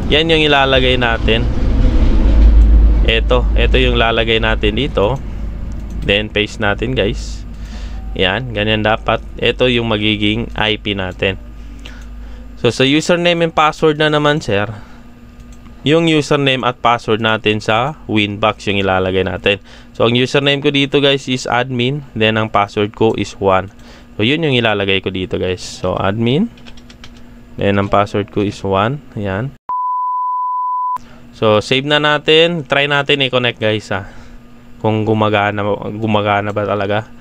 Yan yung ilalagay natin. Ito yung lalagay natin dito. Then paste natin guys. Yan, ganyan dapat. Ito yung magiging IP natin. So sa username and password na naman sir, yung username at password natin sa Winbox yung ilalagay natin. So ang username ko dito guys is admin, then ang password ko is 1. So yun yung ilalagay ko dito guys. So admin, then ang password ko is 1. Ayan. So save na natin. Try natin i-connect guys kung gumagana ba talaga.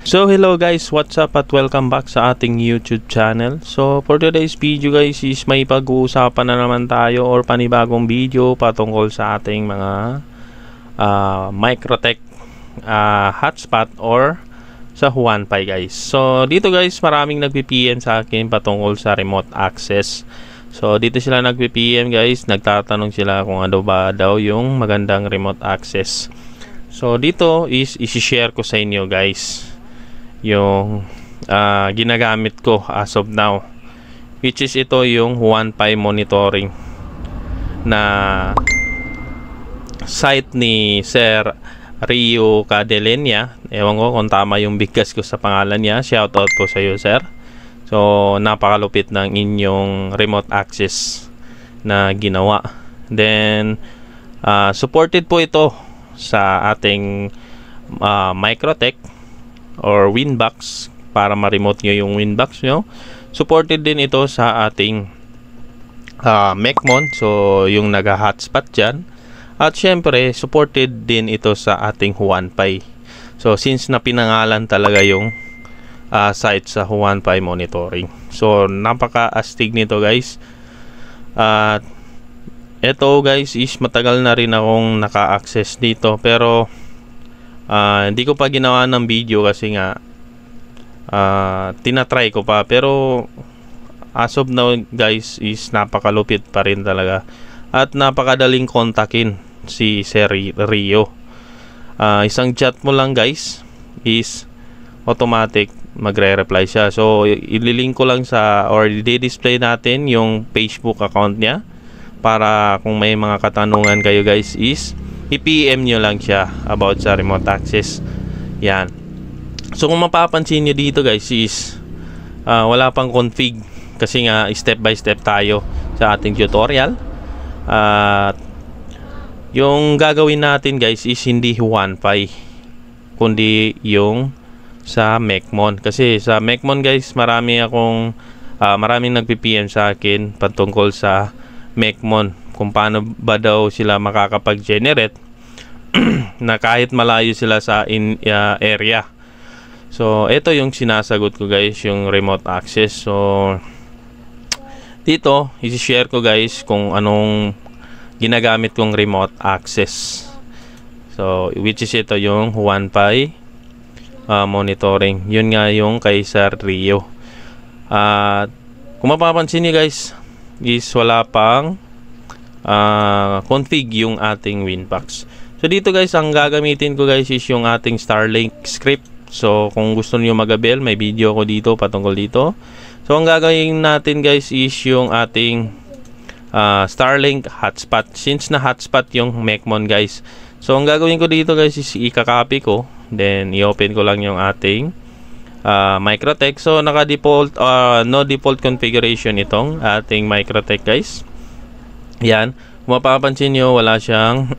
So hello guys, what's up at welcome back sa ating YouTube channel. So for today's video guys is may pag-uusapan na naman tayo or panibagong video patungkol sa ating mga Microtech hotspot or sa Huanpai guys. So dito guys maraming nagpi-PM sa akin patungkol sa remote access. So dito sila nagpi-PM guys, nagtatanong sila kung ano ba daw yung magandang remote access. So dito is i-share ko sa inyo guys yung ginagamit ko as of now, which is ito yung Huanpai monitoring na site ni Sir Rio Cadelenia. Ewan ko kung tama yung bigkas ko sa pangalan niya. Shoutout po sa iyo sir. So napakalupit ng inyong remote access na ginawa. Then supported po ito sa ating Microtech or Winbox para ma-remote nyo yung Winbox nyo. Supported din ito sa ating Mecmon, so yung nag-hotspot dyan. At syempre supported din ito sa ating Huanpai. So since na pinangalan talaga yung site sa Huanpai monitoring, so napaka-astig nito guys. At ito guys is matagal na rin akong naka-access dito, pero hindi ko pa ginawa ng video kasi nga tinatry ko pa, pero as of now guys is napakalupit pa rin talaga at napakadaling kontakin si Sir Rio. Isang chat mo lang guys is automatic magre-reply siya. So ililink ko lang sa or i-display natin yung Facebook account niya para kung may mga katanungan kayo guys is i-PM nyo lang siya about sa remote access. Yan. So kung mapapansin nyo dito guys is wala pang config kasi nga step by step tayo sa ating tutorial. Yung gagawin natin guys is hindi Huanpai kundi yung sa Mecmon. Kasi sa Mecmon guys maraming nagpi-PM sa akin patungkol sa Mecmon, kung paano ba daw sila makakapag-generate na kahit malayo sila sa area. So ito yung sinasagot ko guys, yung remote access. So dito i-share ko guys kung anong ginagamit kong remote access. So which is ito yung Huanpai monitoring. Yun nga yung kay Sir Rio. Kung mapapansin niyo guys is wala pang config yung ating Winbox. So dito guys ang gagamitin ko guys is yung ating Starlink script. So kung gusto niyo mag-avail, may video ko dito patungkol dito. So ang gagawin natin guys is yung ating Starlink hotspot, since na hotspot yung Mecmon guys. So ang gagawin ko dito guys is i-copy ko, then i-open ko lang yung ating Microtech. So naka-default no default configuration itong ating Microtech guys. Yan, kung mapapansin nyo wala siyang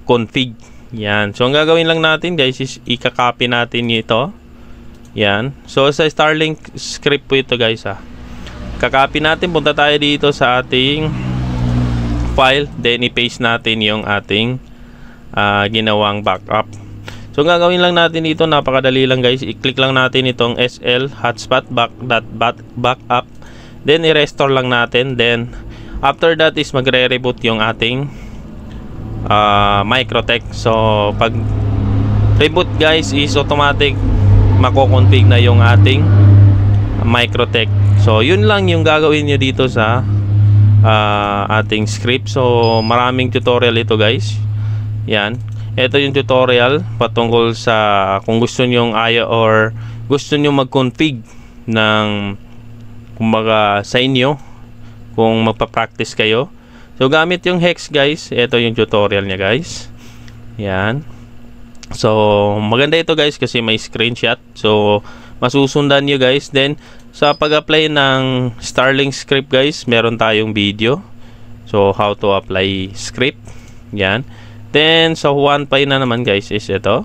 config. Yan, so ang gagawin lang natin guys is i-copy natin ito. Yan, so sa Starlink script po ito guys kakopy natin, punta tayo dito sa ating file, then i-paste natin yung ating ginawang backup. So ang gagawin lang natin dito, napakadali lang guys, i-click lang natin itong SL hotspot backup, then i-restore lang natin. Then after that is magre-reboot yung ating Microtech. So pag reboot guys is automatic mako-config na yung ating Microtech. So yun lang yung gagawin nyo dito sa ating script. So maraming tutorial ito guys. Yan, ito yung tutorial patungkol sa kung gusto nyong or gusto nyo mag-config ng kumbaga sa inyo kung magpa-practice kayo. So gamit yung hex guys, ito yung tutorial niya guys. Yan. So maganda ito guys kasi may screenshot. So masusundan nyo guys. Then sa pag-apply ng Starling script guys, meron tayong video. So how to apply script. Yan. Then sa OnePy na naman guys is ito.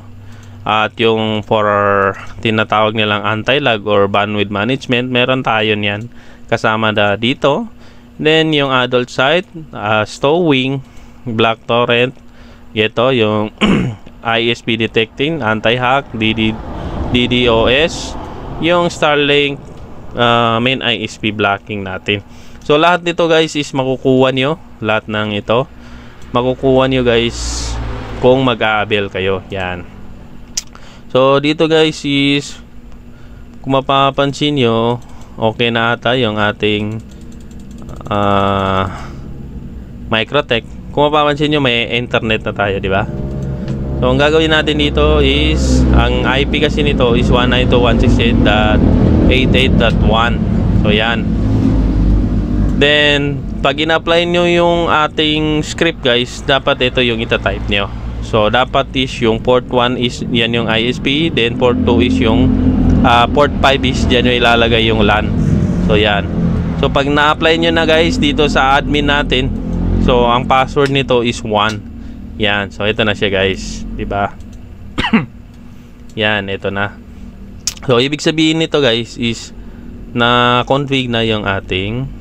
At yung for tinatawag nilang anti-lag or bandwidth management, meron tayo niyan kasama na dito. Then yung adult site, stowing, black torrent, ito yung ISP detecting, anti-hack, DDoS, yung Starlink, main ISP blocking natin. So lahat nito guys is makukuha nyo, lahat ng ito makukuha nyo guys kung mag-a-avail kayo. Yan. So dito guys is kung mapapansin nyo, okay na ata yung ating Microtech. Kung mapapansin nyo, may internet na tayo, di ba? So ang gagawin natin dito is, ang IP kasi nito is 192.168.88.1. So yan. Then pag in-apply nyo yung ating script guys, dapat ito yung ita-type nyo. So dapat is yung port 1 is yan yung ISP, then port 2 is yung port 5 is dyan yung ilalagay yung LAN. So yan. So pag na-apply nyo na guys dito sa admin natin, so ang password nito is 1. Yan. So ito na siya guys, di ba? Yan, ito na. So ibig sabihin nito guys is na config na yung ating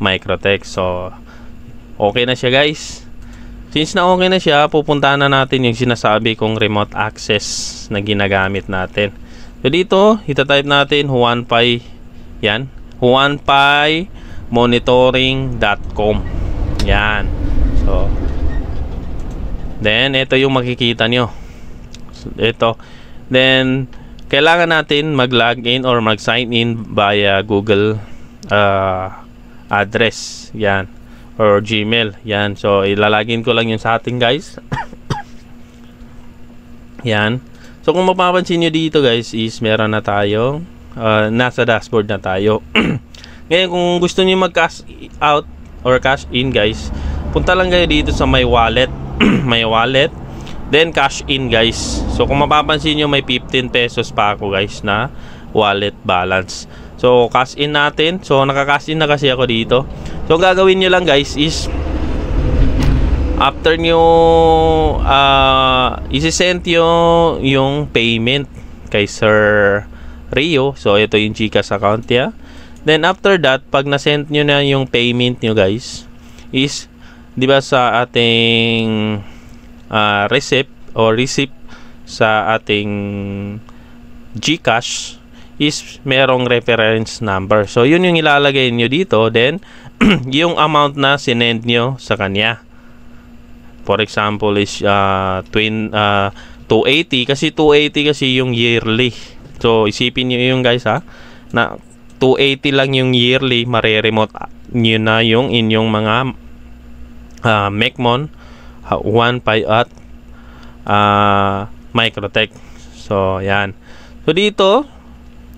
Microtech. So okay na siya guys. Since na okay na siya, pupuntahan na natin yung sinasabi kong remote access na ginagamit natin. So dito, itatype natin OnePy. Yan, OnePymonitoring.com. Yan. So then ito yung makikita nyo. So, ito. Then kailangan natin mag-login or mag-sign in via Google address. Yan. Or Gmail. Yan. So ilalagin ko lang yun sa ating guys. Yan. So kung mapapansin nyo dito guys is meron na tayong nasa dashboard na tayo. Ngayon kung gusto niyo mag-cash out or cash in guys, punta lang kayo dito sa my wallet. My wallet. Then cash in guys. So kung mapapansin nyo, may 15 pesos pa ako guys na wallet balance. So cash in natin. So naka-cash in na kasi ako dito. So gagawin nyo lang guys is after nyo isi-send yung payment kay Sir Rio. So ito yung GCash account niya. Then after that, pag na-send nyo na yung payment nyo guys is, di ba sa ating receipt sa ating GCash is merong reference number. So yun yung ilalagay nyo dito. Then yung amount na sinend nyo sa kanya. For example is 280 kasi 280 kasi yung yearly. So isipin nyo yung guys ha, na 280 lang yung yearly, mare-remote nyo na yung inyong mga Mecmon, OnePy at Microtech. So yan. So dito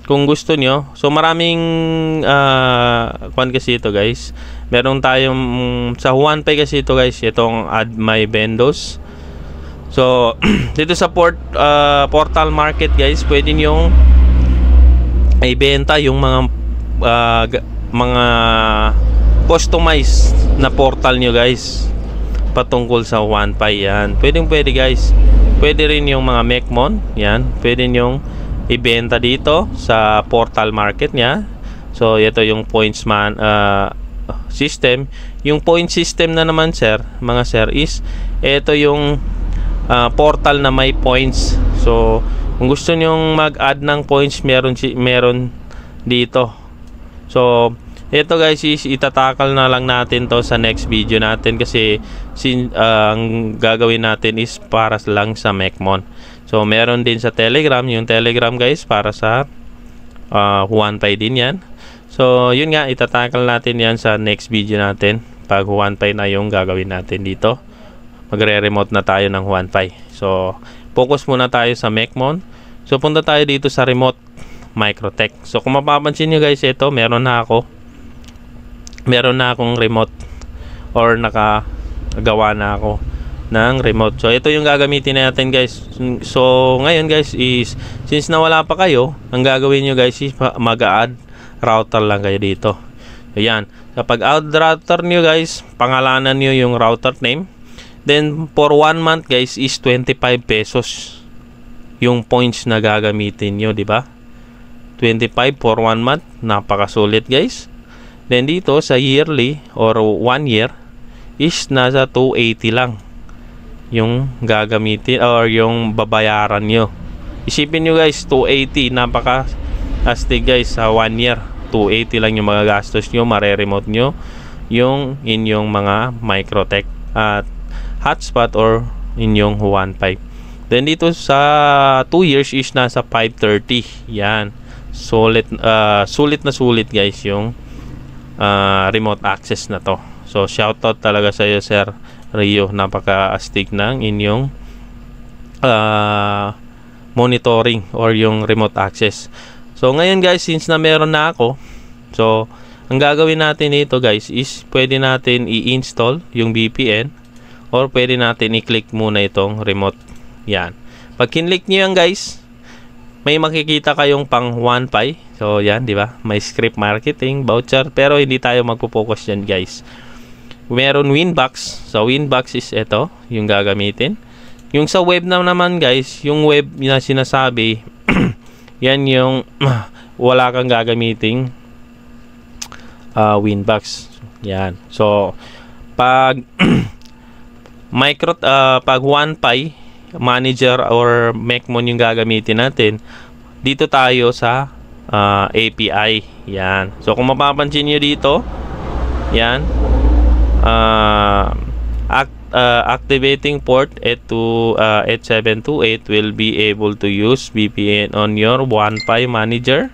kung gusto nyo, so maraming kwan kasi ito guys. Meron tayong sa OnePy kasi ito guys, itong add my vendors. So dito sa portal market guys, pwede nyo ibenta yung mga customized na portal nyo guys patungkol sa OnePy. Yan, pwede guys. Pwede rin yung mga Mecmon. Yan, pwede nyong ibenta dito sa portal market nya. So ito yung points system. Yung point system na naman sir, mga sir, is ito yung portal na may points. So kung gusto nyong mag-add ng points, meron dito. So ito guys is itatakal na lang natin to sa next video natin kasi ang gagawin natin is para lang sa Mecmon. So meron din sa Telegram, yung Telegram guys para sa OnePy din yan. So yun nga, itatakal natin yan sa next video natin pag OnePy na yung gagawin natin dito. Magre-remote na tayo ng OnePy. So focus muna tayo sa Mecmon. So punta tayo dito sa remote Microtech. So kung mapapansin nyo guys, ito meron na ako meron na akong remote or nakagawa na ako ng remote. So ito yung gagamitin natin guys. So ngayon guys is, since nawala pa kayo, ang gagawin nyo guys is mag-add router lang kayo dito. Ayan, kapag add router nyo guys, pangalanan nyo yung router name. Then for 1 month guys is 25 pesos yung points na gagamitin nyo, di ba? 25 for 1 month, napakasulit guys. Then dito sa yearly or 1 year is nasa 280 lang yung gagamitin or yung babayaran nyo. Isipin nyo guys, 280, napaka astig guys. Sa 1 year 280 lang yung mga gastos nyo, mare-remote nyo yung inyong mga Microtech at hotspot or inyong Wi-Fi. Then dito sa 2 years is nasa 530. Yan, sulit na sulit guys yung remote access na to. So shoutout talaga sa iyo Sir Rio, napaka-astig ng inyong monitoring or yung remote access. So ngayon guys, since na meron na ako, so ang gagawin natin dito guys is pwede natin i-install yung VPN or pwede natin i-click muna itong remote. Yan, pag kinlik nyo yan guys, may makikita kayong pang Wi-Fi. So yan, di ba? May script marketing, voucher, pero hindi tayo magpo-focus dyan guys. Meron Winbox. So Winbox is ito yung gagamitin. Yung sa web naman guys, yung web na sinasabi yan yung wala kang gagamiting Winbox. Yan. So pag pag Wi-Fi manager or Mecmon yung gagamitin natin, dito tayo sa API. Yan. So kung mapapansin nyo dito, yan, activating port 8728 will be able to use VPN on your Wi-Fi manager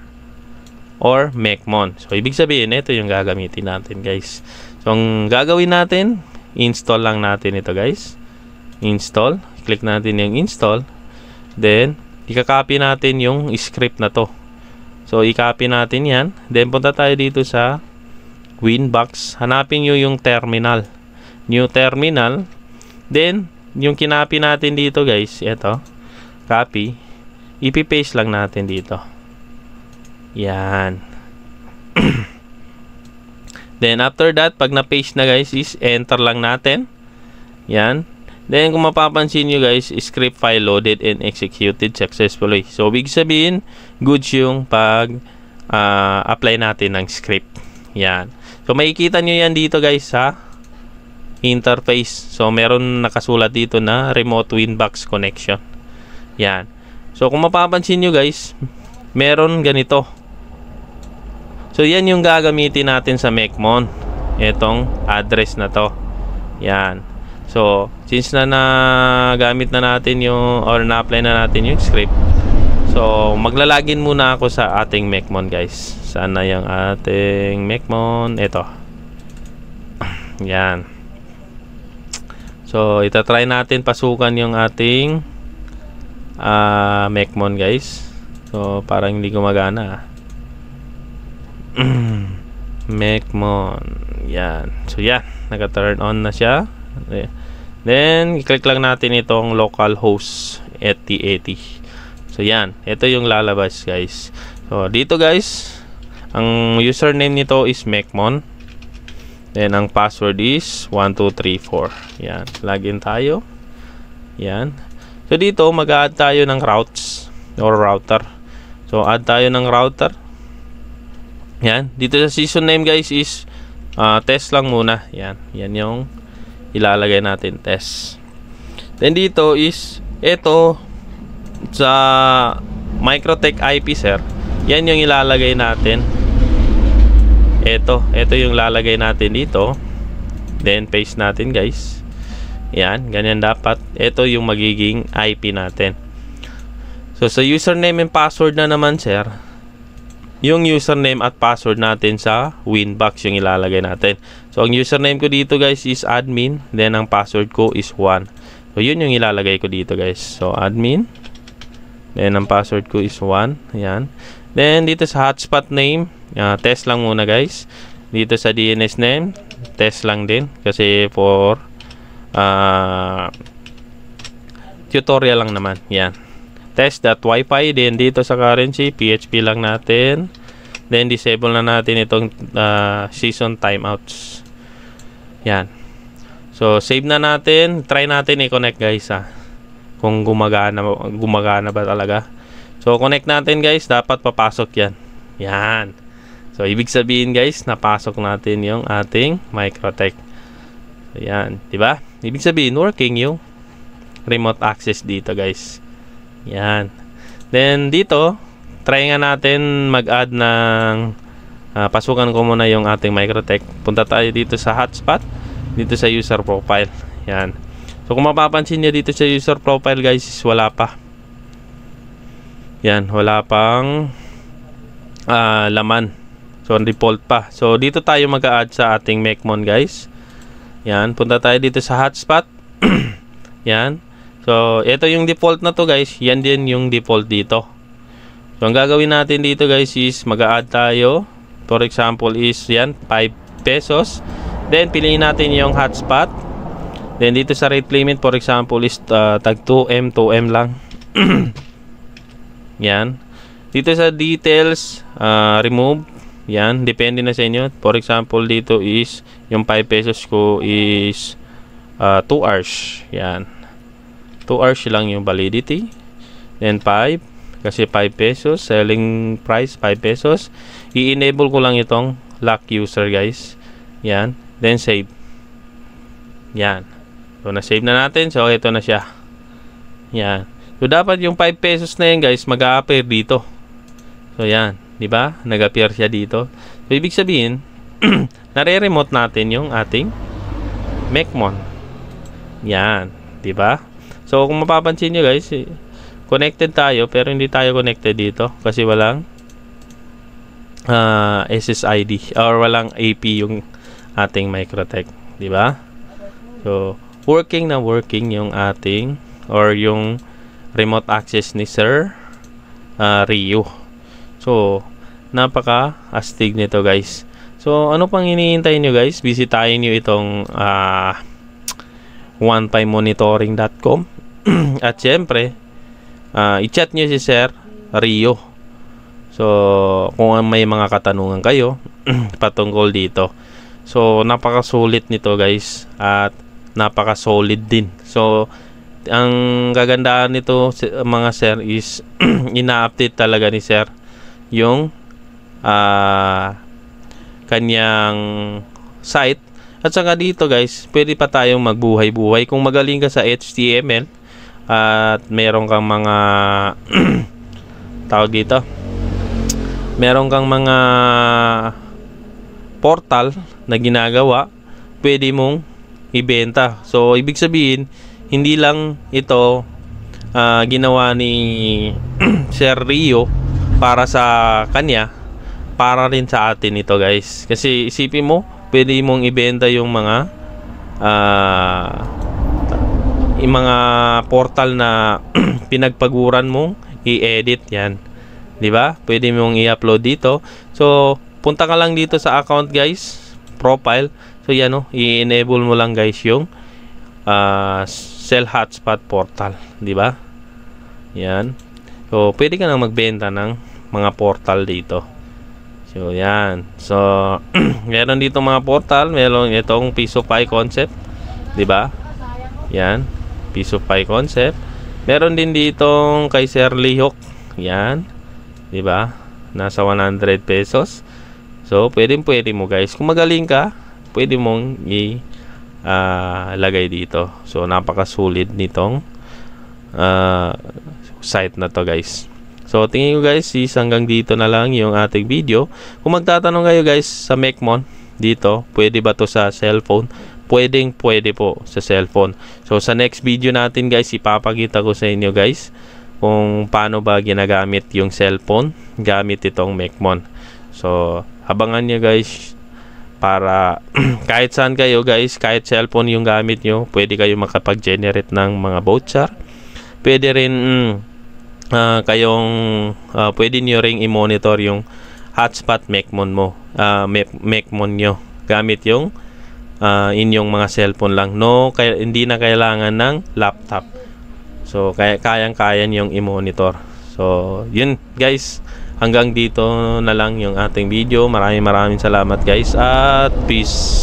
or Mecmon. So ibig sabihin, ito yung gagamitin natin guys. So ang gagawin natin, install lang natin ito guys. Install, click natin yung install, then i-copy natin yung script na to. So i-copy natin yan, then punta tayo dito sa Winbox, hanapin nyo yung terminal, new terminal, then yung kinapi natin dito guys, ito, copy, ipi-paste lang natin dito. Yan. Then after that, pag na-paste na guys, is enter lang natin. Yan. Then kung mapapansin nyo guys, script file loaded and executed successfully. So big sabihin, goods yung pag apply natin ng script. Yan. So makikita nyo yan dito guys sa interface. So meron nakasulat dito na remote Winbox connection. Yan. So kung mapapansin nyo guys, meron ganito. So yan yung gagamitin natin sa Mecmon, etong address na to. Yan. So since na nagamit na natin yung or na-apply na natin yung script, so maglalagin muna ako sa ating Mecmon guys. Saan na yung ating Mecmon? Ito. Yan. So itatry natin pasukan yung ating Mecmon guys. So parang hindi gumagana. Mecmon. Yan. So yan, naka-turn on na siya. Then i-click lang natin itong localhost 8080. So yan, ito yung lalabas guys. So dito guys, ang username nito is Mecmon. Then ang password is 1234. Yan, login tayo. Yan. So dito mag-add tayo ng routes or router. So add tayo ng router. Yan, dito sa season name guys is test lang muna. Yan, yan yung ilalagay natin, test. Then dito is ito sa Microtech IP sir. Yan yung ilalagay natin. Ito yung lalagay natin dito. Then paste natin guys. Yan, ganyan dapat. Ito yung magiging IP natin. So sa username and password na naman sir, yung username at password natin sa Winbox yung ilalagay natin. So ang username ko dito guys is admin, then ang password ko is 1. So yun yung ilalagay ko dito guys. So admin, then ang password ko is 1. Yan. Then dito sa hotspot name, test lang muna guys. dito sa DNS name, test lang din kasi for tutorial lang naman. Yan, test.wifi. Then dito sa currency, PHP lang natin. Then disable na natin itong season timeouts. Yan. So save na natin. Try natin i-connect guys kung gumagana ba talaga. So connect natin guys, dapat papasok yan. Yan. So ibig sabihin guys, napasok natin yung ating Microtech. So yan, 'di ba? Ibig sabihin working yung remote access dito guys. Yan. Then dito, try nga natin mag-add ng pasukan ko muna yung ating Microtech. Punta tayo dito sa hotspot, dito sa user profile. Yan. So kung mapapansin niyo dito sa user profile guys, wala pa. Yan, wala pang laman. So default pa. So dito tayo mag-add sa ating Mecmon guys. Yan, punta tayo dito sa hotspot. Yan. So ito yung default na to guys. Yan din yung default dito. So ang gagawin natin dito guys is mag-add tayo. For example is yan, 5 pesos. Then piliin natin yung hotspot. Then dito sa rate limit for example is tag 2M lang. Yan. Dito sa details, remove. Yan, depende na sa inyo. For example, dito is yung 5 pesos ko is 2 hours. Yan. 2 hours lang yung validity. Then 5 kasi 5 pesos, selling price 5 pesos. I-enable ko lang itong lock user guys. Yan. Then save. Yan. So na-save na natin. So ito na siya. Yan. So dapat yung 5 pesos na yan guys mag-a-appear dito. So yan, 'di ba? Nag-appear siya dito. So ibig sabihin, nare-remote natin yung ating Mecmon. Yan, 'di ba? So kung mapapansin niyo guys, connected tayo pero hindi tayo connected dito kasi walang SSID or walang AP yung ating Microtech, 'di ba? So working na working yung ating or yung remote access ni Sir Rio. So, napaka-astig nito guys. So, ano pang hinihintay nyo guys? Bisitahin nyo itong onetimemonitoring.com at syempre, i-chat nyo si Sir Rio. So, kung may mga katanungan kayo patungkol dito. So, napaka-sulit nito guys at napaka-solid din. So, ang kagandahan nito mga sir is ina-update talaga ni Sir yung kanyang site. At saka dito guys, pwede pa tayong magbuhay-buhay kung magaling ka sa HTML at meron kang mga tawag dito, meron kang mga portal na ginagawa, pwede mong ibenta. So ibig sabihin, hindi lang ito ginawa ni Sir Rio para sa kanya, para rin sa atin ito guys. Kasi isipin mo, pwede mong ibenta yung mga portal na pinagpaguran mong i-edit yan, di ba? Pwede mong i-upload dito. So punta ka lang dito sa account guys, profile. So yan i-enable mo lang guys yung Cell Hotspot portal, di ba? Yan. So pwede ka nang magbenta ng mga portal dito. So yan. So meron dito mga portal, meron itong Piece of Pie concept, di ba? Yan, Piece of Pie concept. Meron din ditong kay Sir Lihok. Yan, di ba? Nasa 100 pesos. So pwede mo guys. Kung magaling ka, pwede mong lagay dito. So napakasulit nitong site na to guys. So tingin ko guys is hanggang dito na lang yung ating video. Kung magtatanong kayo guys sa Mecmon dito, pwede ba to sa cellphone? Pwede po sa cellphone. So sa next video natin guys, ipapakita ko sa inyo guys kung paano ba ginagamit yung cellphone gamit itong Mecmon. So abangan nyo guys para kahit saan kayo guys, kahit cellphone yung gamit nyo, pwede kayo makapag-generate ng mga voucher. Pwede rin pwede nyo ring i-monitor yung hotspot mecmon mo, mecmon nyo gamit yung inyong mga cellphone lang. Hindi na kailangan ng laptop. So kayang-kaya yung i-monitor. So yun guys, hanggang dito na lang yung ating video. Maraming salamat guys at peace.